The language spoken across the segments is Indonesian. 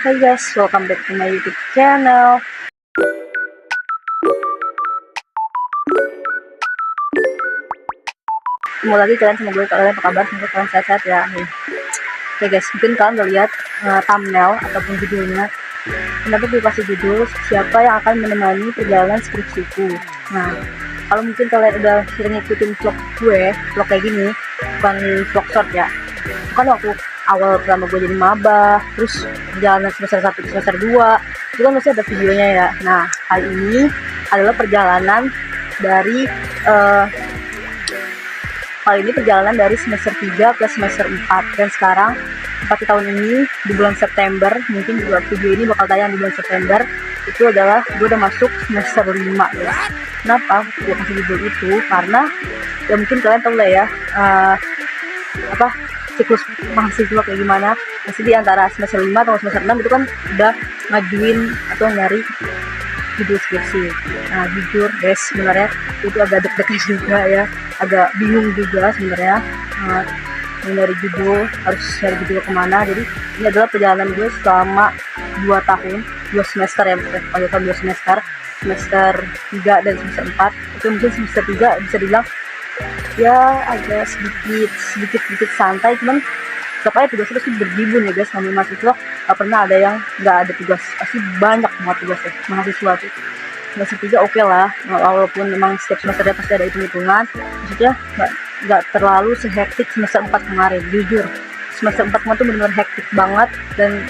Hey guys, welcome back to my YouTube channel. Ketemu lagi kalian sama gue. Kalian apa kabar? Semoga kalian sehat-sehat ya. Oke guys, mungkin kalian udah lihat thumbnail ataupun judulnya. Kenapa gue kasih judul siapa yang akan menemani perjalanan skripsiku. Nah, kalau mungkin kalian udah sering ngikutin vlog kayak gini, bukan vlog short ya. Bukan waktu awal pertama gue jadi maba, terus perjalanan semester 1 ke semester 2, itu kan masih ada videonya ya. Nah, kali ini adalah perjalanan dari semester 3 ke semester 4, dan sekarang di tahun ini di bulan September, mungkin juga video ini bakal tayang di bulan September, itu adalah gue udah masuk semester 5 ya. Kenapa gue kasih judul itu? Karena ya mungkin kalian tahu lah ya siklus mahasiswa kayak gimana. Pasti di antara semester 5 atau semester 6 itu kan udah ngajuin atau nyari judul skripsi. Nah, jujur guys, sebenarnya itu agak deg-degan juga ya, agak bingung juga sebenarnya dari judul, harus cari judul kemana. Jadi ini adalah perjalanan gue selama 2 tahun, 2 semester ya, pada tahun 2 semester 3 dan semester 4. Itu mungkin semester 3 bisa dibilang ya agak sedikit santai, cuman tetap aja tugasnya pasti berjibun ya guys. Namanya mahasiswa gak pernah ada yang gak ada tugas, pasti banyak banget tugasnya mahasiswa tuh. Semester 3 oke lah, walaupun memang setiap semesternya pasti ada hitung-hitungan, maksudnya gak terlalu sehektik semester 4 kemarin. Jujur semester 4 kemarin tuh benar-benar hektik banget, dan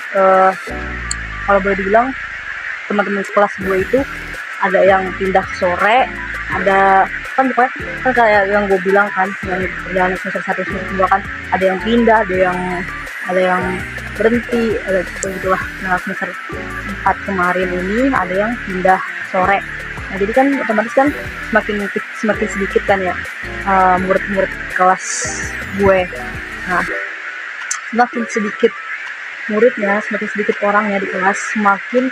kalau boleh dibilang teman-teman sekelas gue itu ada yang pindah sore, ada kan pokoknya kan kayak yang gue bilang kan, yang perjalanan semester 1 semester 2 kan ada yang pindah, ada yang berhenti, ada gitulah. Nah, semester 4 kemarin ini ada yang pindah sore. Nah, jadi kan otomatis kan semakin sedikit kan ya murid-murid kelas gue. Nah, semakin sedikit muridnya, semakin sedikit orangnya di kelas, semakin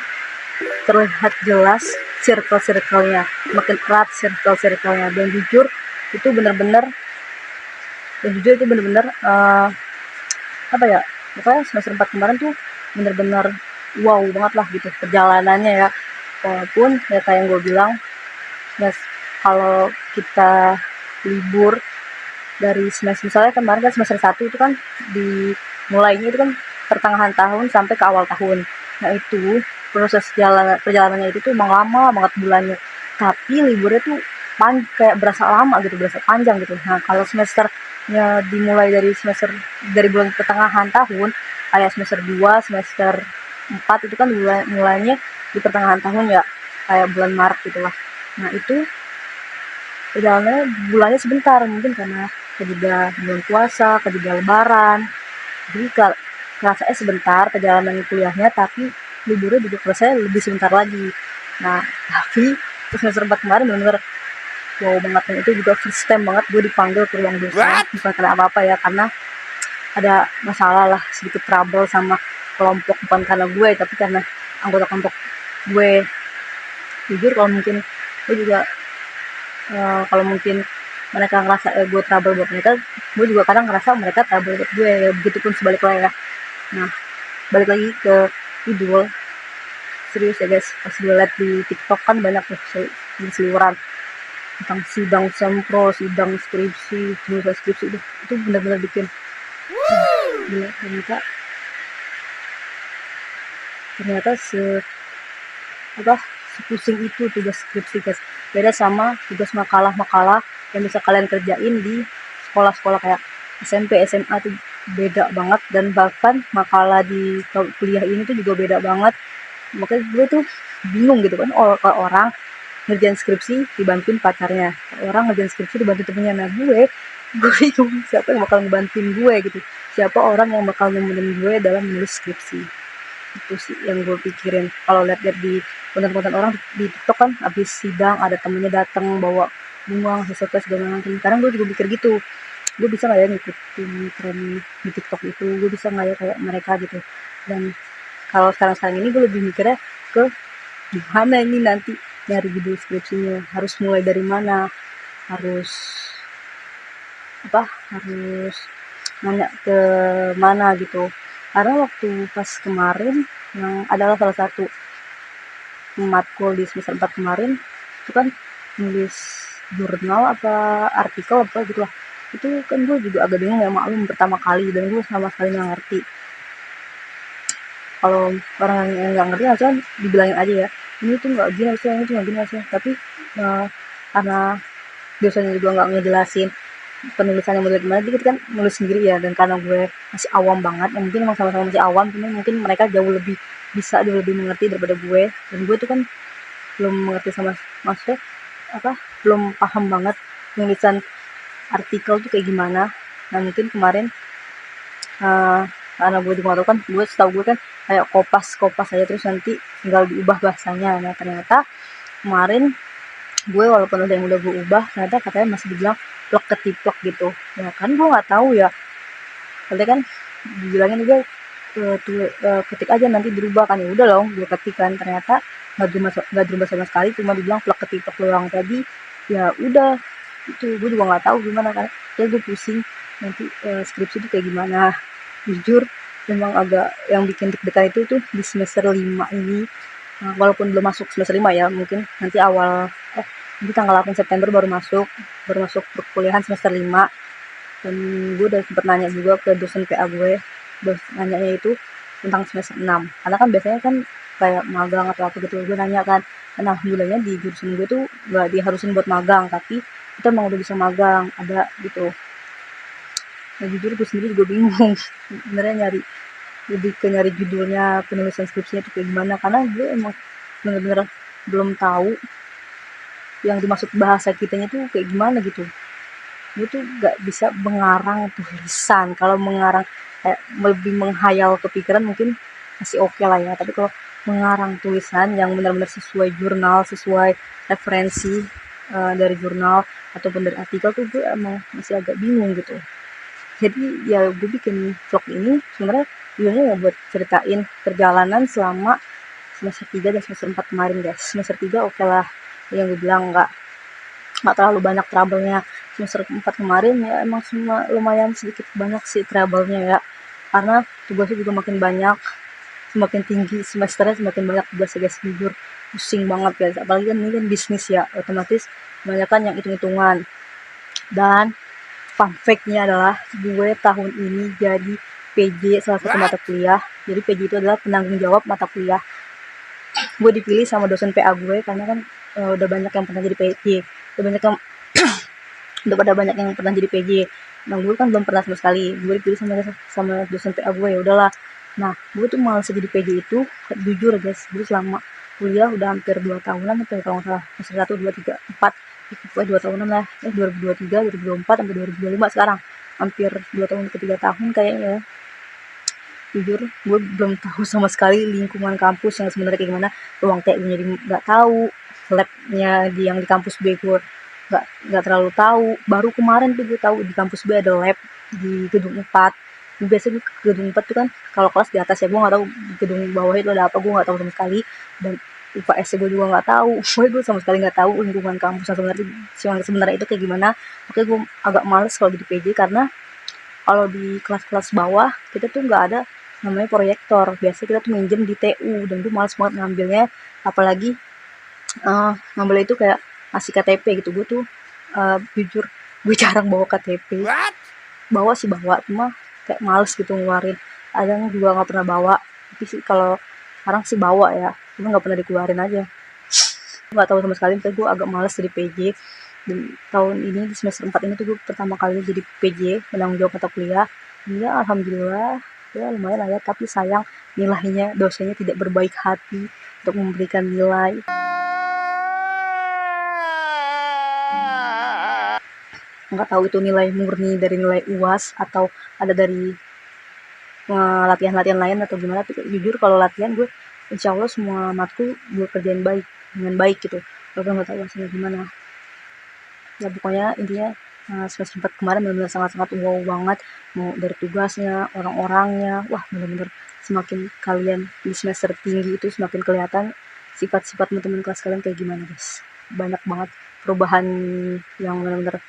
terlihat jelas circle-circle-nya, makin erat circle-circle-nya. Dan jujur itu benar-benar pokoknya semester 4 kemarin tuh benar-benar wow banget lah gitu perjalanannya ya. Walaupun ya kayak yang gue bilang, guys, kalau kita libur dari semester, misalnya kemarin kan semester 1 itu kan dimulainya itu kan pertengahan tahun sampai ke awal tahun. Nah, itu proses perjalanannya itu tuh emang lama banget bulannya, tapi liburnya tuh kayak berasa lama gitu, berasa panjang gitu. Nah, kalau semesternya dimulai dari bulan pertengahan tahun, kayak semester 2, semester 4 itu kan mulainya di pertengahan tahun ya, kayak bulan Maret gitu lah. Nah, itu perjalanannya bulannya sebentar, mungkin karena kejeda bulan puasa, kejeda lebaran, jadi kerasanya sebentar perjalanan kuliahnya, tapi liburnya juga kerasanya lebih sebentar lagi. Nah, tapi semester 4 kemarin benar-benar wow banget. Dan itu juga first time banget gue dipanggil ke ruang dosen. Bukan karena apa-apa ya, karena ada masalah lah, sedikit trouble sama kelompok, bukan karena gue tapi karena anggota kelompok gue. Jujur kalau mungkin gue juga kalau mungkin mereka ngerasa gue trouble buat mereka, gue juga kadang ngerasa mereka trouble buat gue ya, begitupun sebaliknya ya. Nah, balik lagi ke judul. Serius ya guys, pas gue liat di TikTok kan banyak tuh seliweran tentang sidang sempro, sidang skripsi, jurusan skripsi, itu benar-benar bikin gila. Ternyata sepusing itu tugas skripsi guys. Beda sama tugas makalah yang bisa kalian kerjain di sekolah-sekolah kayak SMP, SMA tuh beda banget. Dan bahkan makalah di kuliah ini tuh juga beda banget. Makanya gue tuh bingung gitu kan, orang ngerjain skripsi dibantuin pacarnya, orang ngerjain skripsi dibantu temennya. Nah, gue bingung siapa yang bakal ngebantuin gue gitu, siapa orang yang bakal nemenin gue dalam menulis skripsi. Itu sih yang gue pikirin kalau lihat di konten-konten orang di TikTok kan, habis sidang ada temennya datang bawa bunga, sesuatu segala macam. Sekarang gue juga pikir gitu, gue bisa nggak ya ngikutin tren di TikTok itu, gue bisa nggak ya kayak mereka gitu. Dan kalau sekarang ini gue lebih mikirnya ke gimana ini nanti nyari judul skripsinya, harus mulai dari mana, harus nanya ke mana gitu. Karena waktu pas kemarin yang adalah salah satu matkul di semester 4 kemarin itu kan nulis jurnal apa artikel apa gitu lah. Itu kan gue juga agak bingung ya, maklum pertama kali dan gue sama sekali nggak ngerti. Kalau orang yang nggak ngerti harusnya dibilangin aja ya, ini tuh nggak gini harusnya, ini tuh nggak gini harusnya. Tapi karena dosennya juga nggak ngejelasin penulisannya model gimana, jadi kita kan nulis sendiri ya. Dan karena gue masih awam banget, ya mungkin emang sama-sama masih awam, cuma mungkin mereka jauh lebih bisa, jauh lebih mengerti daripada gue. Dan gue tuh kan belum mengerti sama, maksudnya apa, belum paham banget penulisan artikel tuh kayak gimana. Nah mungkin kemarin karena gue juga tahu kan, gue setahu gue kan kayak kopas aja terus nanti tinggal diubah bahasanya. Nah ternyata kemarin gue walaupun udah yang udah gue ubah, ternyata katanya masih dibilang plek ketiplek gitu. Ya kan gue nggak tahu ya, katanya kan dibilangin juga ketik aja nanti dirubah kan. Ya udah loh gue ketik kan, ternyata nggak dirubah sama sekali, cuma dibilang plek ketiplek doang. Tadi ya udah, itu gue juga nggak tahu gimana kan. Ya gue pusing nanti skripsi itu kayak gimana. Jujur memang agak yang bikin deg-degan itu tuh di semester 5 ini. Walaupun belum masuk semester 5 ya, mungkin nanti nanti tanggal 8 September baru masuk perkuliahan semester 5. Dan gue udah sempet nanya juga ke dosen PA gue, nanyanya itu tentang semester 6, karena kan biasanya kan kayak magang atau apa gitu. Gue nanya kan, karena alhamdulillahnya di jurusan gue tuh gak diharusin buat magang, tapi kita emang udah bisa magang, ada gitu. Nah jujur gue sendiri juga bingung sebenarnya lebih ke nyari judulnya penulisan skripsinya itu kayak gimana, karena gue emang bener-bener belum tahu yang dimaksud bahasa kitanya tuh kayak gimana gitu. Gue tuh gak bisa mengarang tulisan. Kalau mengarang kayak lebih menghayal kepikiran mungkin masih oke lah ya, tapi kalau mengarang tulisan yang benar-benar sesuai jurnal, sesuai referensi dari jurnal ataupun dari artikel tuh gue emang masih agak bingung gitu. Jadi ya gue bikin vlog ini sebenarnya tujuannya ya buat ceritain perjalanan selama semester 3 dan semester 4 kemarin guys. Semester 3 oke lah, yang gue bilang nggak terlalu banyak trouble-nya. Semester 4 kemarin ya emang semua lumayan sedikit banyak sih trouble-nya ya, karena tugasnya juga makin banyak, semakin tinggi semesternya semakin banyak tugasnya guys. Jujur pusing banget guys, apalagi kan ini kan bisnis ya, otomatis kebanyakan yang hitung-hitungan. Dan fun fact-nya adalah gue tahun ini jadi PJ salah satu mata kuliah. Jadi PJ itu adalah penanggung jawab mata kuliah. Gue dipilih sama dosen PA gue karena kan udah banyak yang pernah jadi PJ, udah banyak yang udah banyak yang pernah jadi PJ. Nah gue kan belum pernah sama sekali, gue dipilih sama dosen PA gue. Ya udahlah. Nah gue tuh malas jadi PJ itu, jujur guys, gue selama kuliah udah hampir 2 tahunan, hampir kalau nggak salah semester 1, 2, 3, 4, pokoknya 2 tahunan lah, 2023, 2024 sampai 2025 sekarang, hampir 2 tahun ke 3 tahun kayaknya ya. Jujur gue belum tahu sama sekali lingkungan kampus yang sebenarnya kayak gimana. Ruang TU jadi nggak tahu, labnya yang di kampus B gue nggak terlalu tahu. Baru kemarin tuh gue tahu di kampus B ada lab di gedung 4. Biasanya gue ke gedung 4 tuh kan kalau kelas di atas ya, gue nggak tahu di gedung bawah itu ada apa, gue nggak tahu sama sekali. Dan UPS gue juga nggak tahu. Gue sama sekali nggak tahu lingkungan kampus yang sebenarnya itu kayak gimana. Makanya gue agak males kalau di PJ, karena kalau di kelas-kelas bawah kita tuh nggak ada namanya proyektor. Biasanya kita tuh minjem di TU, dan gue males banget ngambilnya. Apalagi ngambil itu kayak ngasih KTP gitu. Gue tuh jujur gue jarang bawa KTP. Bawa sih bawa, cuma kayak males gitu ngeluarin. Kadang juga nggak pernah bawa, tapi sih kalau sekarang sih bawa ya, cuma nggak pernah dikeluarin aja. Nggak tahu sama sekali, makanya gue agak males jadi PJ. Dan tahun ini di semester 4 ini tuh gue pertama kali jadi PJ, penanggung jawab mata kuliah. Ya alhamdulillah ya lumayan lah ya, tapi sayang nilainya dosennya tidak berbaik hati untuk memberikan nilai. Nggak tahu itu nilai murni dari nilai UAS atau ada dari latihan-latihan lain atau gimana. Tapi jujur kalau latihan gue insya Allah semua matkul gue kerjain dengan baik gitu. Gue nggak tahu hasilnya gimana. Ya pokoknya intinya semester 4 kemarin benar-benar sangat-sangat wow banget. Mau dari tugasnya, orang-orangnya, wah benar-benar semakin kalian di semester tinggi itu semakin kelihatan sifat-sifat teman-teman kelas kalian kayak gimana guys. Banyak banget perubahan yang benar-benar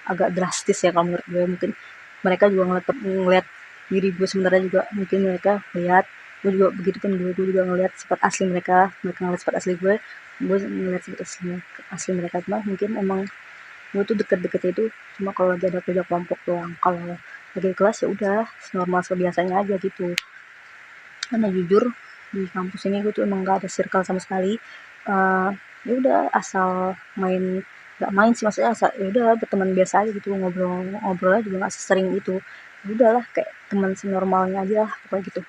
agak drastis ya kalau menurut gue. Mungkin mereka juga ngeliat diri gue sebenarnya juga, mungkin mereka lihat gue juga begitu kan, gue juga ngeliat sifat asli mereka ngeliat sifat asli gue ngeliat sifat asli mereka. Cuma mungkin emang gue tuh deket-deketnya itu cuma kalau lagi ada kerja kelompok doang. Kalau lagi di kelas ya udah normal sebiasanya aja gitu. Karena jujur di kampus ini gue tuh emang gak ada circle sama sekali. Ya udah asal main, gak main sih maksudnya, asal ya udah berteman biasa aja gitu, ngobrolnya juga gak sesering itu. Ya udahlah kayak teman senormalnya aja lah pokoknya gitu.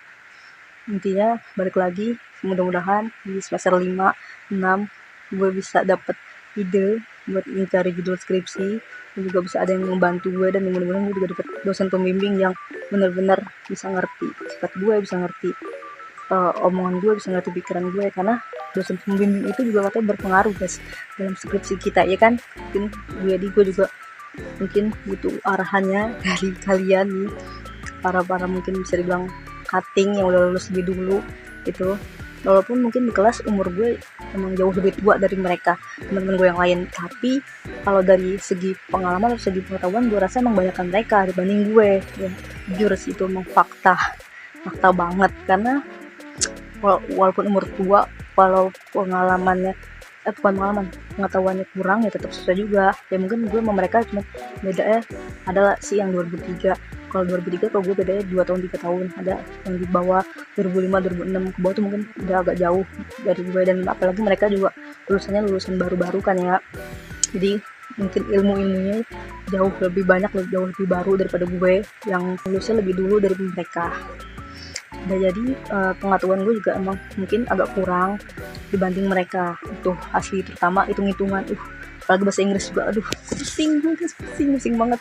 Intinya balik lagi, mudah-mudahan di semester 5, 6 gue bisa dapet ide buat mencari judul skripsi, dan juga bisa ada yang membantu gue, dan mudah-mudahan gue juga dapet dosen pembimbing yang benar-benar bisa ngerti sifat gue, bisa ngerti omongan gue, bisa ngerti pikiran gue. Karena dosen pembimbing itu juga katanya berpengaruh guys dalam skripsi kita ya kan. Mungkin gue juga mungkin butuh arahannya dari kalian nih, para mungkin bisa dibilang cutting yang udah lulus lebih dulu itu. Walaupun mungkin di kelas umur gue emang jauh lebih tua dari mereka, teman-teman gue yang lain, tapi kalau dari segi pengalaman atau segi pengetahuan gue rasa emang banyakan mereka dibanding gue ya. Jujur sih itu emang fakta banget. Karena walaupun umur tua, walau pengalamannya bukan pengalaman, pengetahuannya kurang ya tetap susah juga ya. Mungkin gue sama mereka cuma bedanya adalah sih yang 2003. Kalau 2003 kalau gue bedanya 2 tahun 3 tahun, ada yang di bawah 2005 2006 ke bawah tuh mungkin udah agak jauh dari gue. Dan apalagi mereka juga lulusannya lulusan baru-baru kan ya, jadi mungkin ilmunya jauh lebih banyak, jauh lebih baru daripada gue yang lulusnya lebih dulu dari mereka. Nah, jadi pengetahuan gue juga emang mungkin agak kurang dibanding mereka itu asli, terutama hitung-hitungan. Apalagi bahasa Inggris juga, aduh pusing banget.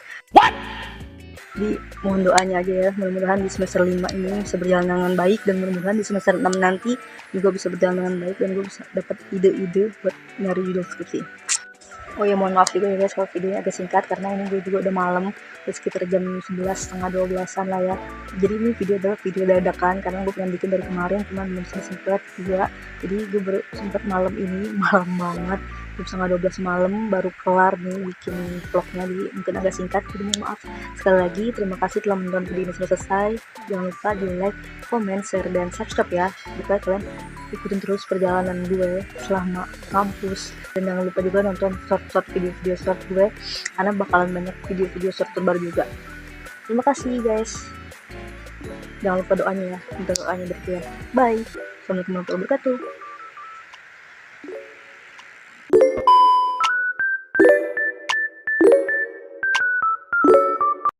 Jadi mohon doanya aja ya, mudah-mudahan di semester 5 ini bisa berjalan dengan baik, dan mudah-mudahan di semester 6 nanti juga bisa berjalan dengan baik, dan gue bisa dapat ide-ide buat nyari judul skripsi. Oh ya, mohon maaf juga ya guys kalau videonya agak singkat, karena ini gue juga udah malam, udah sekitar jam 11, setengah 12an lah ya. Jadi ini video adalah video dadakan, karena gue pengen bikin dari kemarin cuman belum sempet juga. Jadi gue baru sempet malam ini, malam banget, jam setengah 12 malam baru kelar nih bikin vlognya. Jadi mungkin agak singkat, jadi mohon maaf. Sekali lagi terima kasih telah menonton video ini sampai selesai. Jangan lupa di like, comment, share, dan subscribe ya, supaya kalian ikutin terus perjalanan gue selama kampus. Dan jangan lupa juga nonton short video short gue, karena bakalan banyak video short terbaru juga. Terima kasih guys, jangan lupa doanya ya, minta doanya dari gue. Bye, assalamualaikum warahmatullahi wabarakatuh.